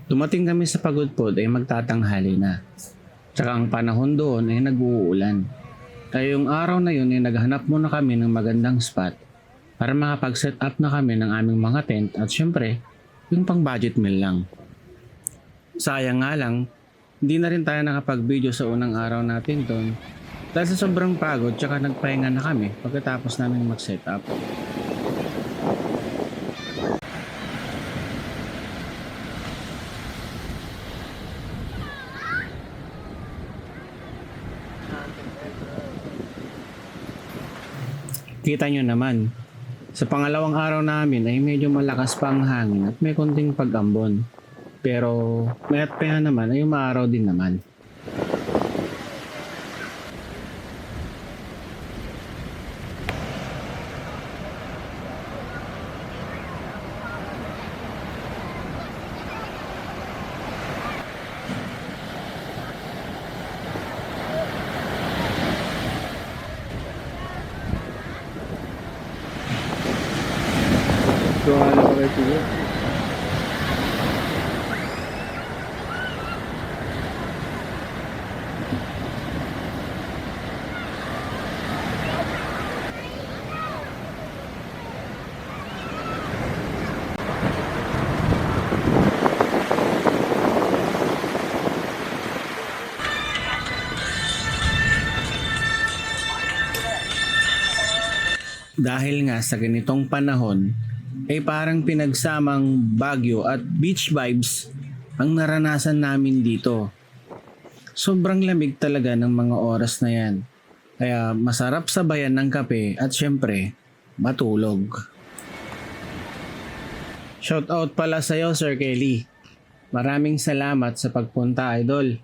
Dumating kami sa Pagudpod ay magtatanghali na. Tsaka ang panahon doon ay nag-uulan. Kaya yung araw na yun ay naghanap muna kami ng magandang spot para makapag-set up na kami ng aming mga tent at syempre, yung pang budget meal lang. Sayang nga lang, hindi na rin tayo nakapag-video sa unang araw natin doon dahil sa sobrang pagod tsaka nagpahinga na kami pagkatapos namin mag-set up. Kita nyo naman, sa pangalawang araw namin ay medyo malakas pa ang hangin at may konting pag-ambon. Pero mayat pa yan naman ay umaaraw din naman. Gawa na ko kay Tiyo. Dahil nga sa ganitong panahon, ay parang pinagsamang Baguio at beach vibes ang naranasan namin dito. Sobrang lamig talaga ng mga oras na yan. Kaya masarap sabayan ng kape at syempre, matulog. Shoutout pala sa'yo, Sir Kelly. Maraming salamat sa pagpunta, idol.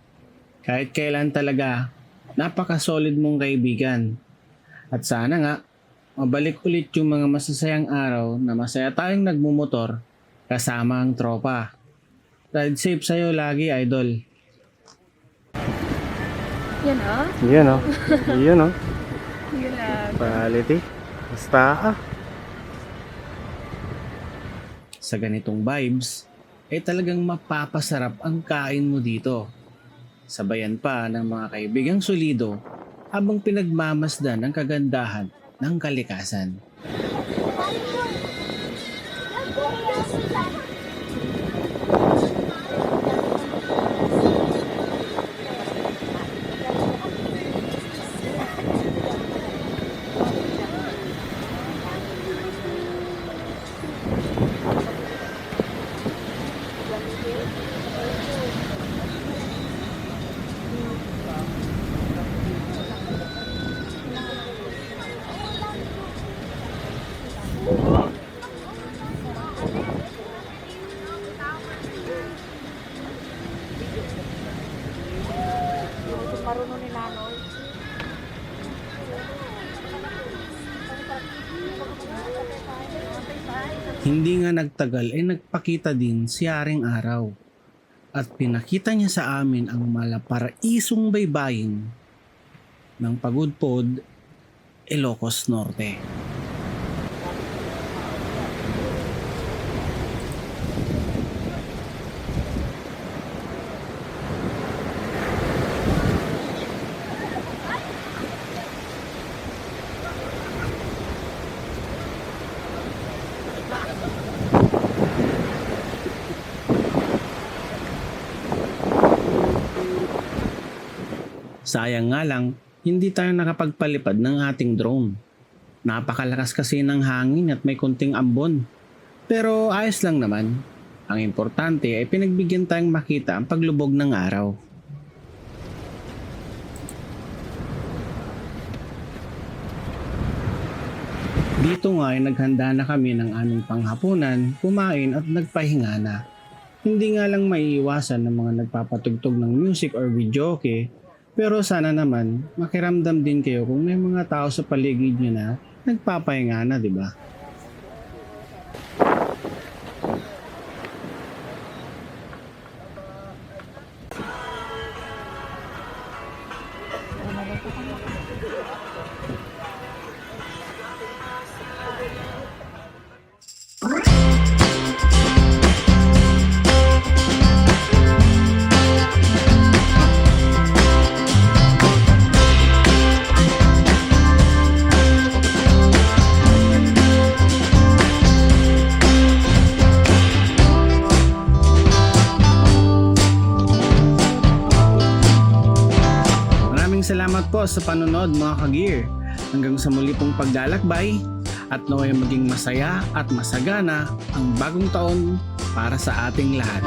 Kahit kailan talaga, napaka-solid mong kaibigan. At sana nga, mabalik ulit yung mga masasayang araw na masaya tayong nagmumotor kasama ang tropa. Ride safe sa'yo lagi, idol. Yan ah. Yan o. Yan o. Yun lang. Quality. Basta Sa ganitong vibes, ay talagang mapapasarap ang kain mo dito. Sabayan pa ng mga kaibigang solido habang pinagmamasdan ang kagandahan ng kalikasan. Marunong ni Nanoy. Hindi nga nagtagal ay nagpakita din si Haring Araw at pinakita niya sa amin ang malaparaisong baybayin ng Pagudpod, Ilocos Norte. Sayang nga lang, hindi tayo nakapagpalipad ng ating drone. Napakalakas kasi ng hangin at may konting ambon. Pero ayos lang naman. Ang importante ay pinagbigyan tayong makita ang paglubog ng araw. Dito nga ay naghanda na kami ng aming panghapunan, kumain at nagpahinga na. Hindi nga lang maiiwasan ng mga nagpapatugtog ng music or videoke. Pero sana naman, makiramdam din kayo kung may mga tao sa paligid nyo na nagpapahinga na, di ba? salamat po sa panonood mga ka-gear. Hanggang sa muli pong paglalakbay at naway maging masaya at masagana ang bagong taon para sa ating lahat.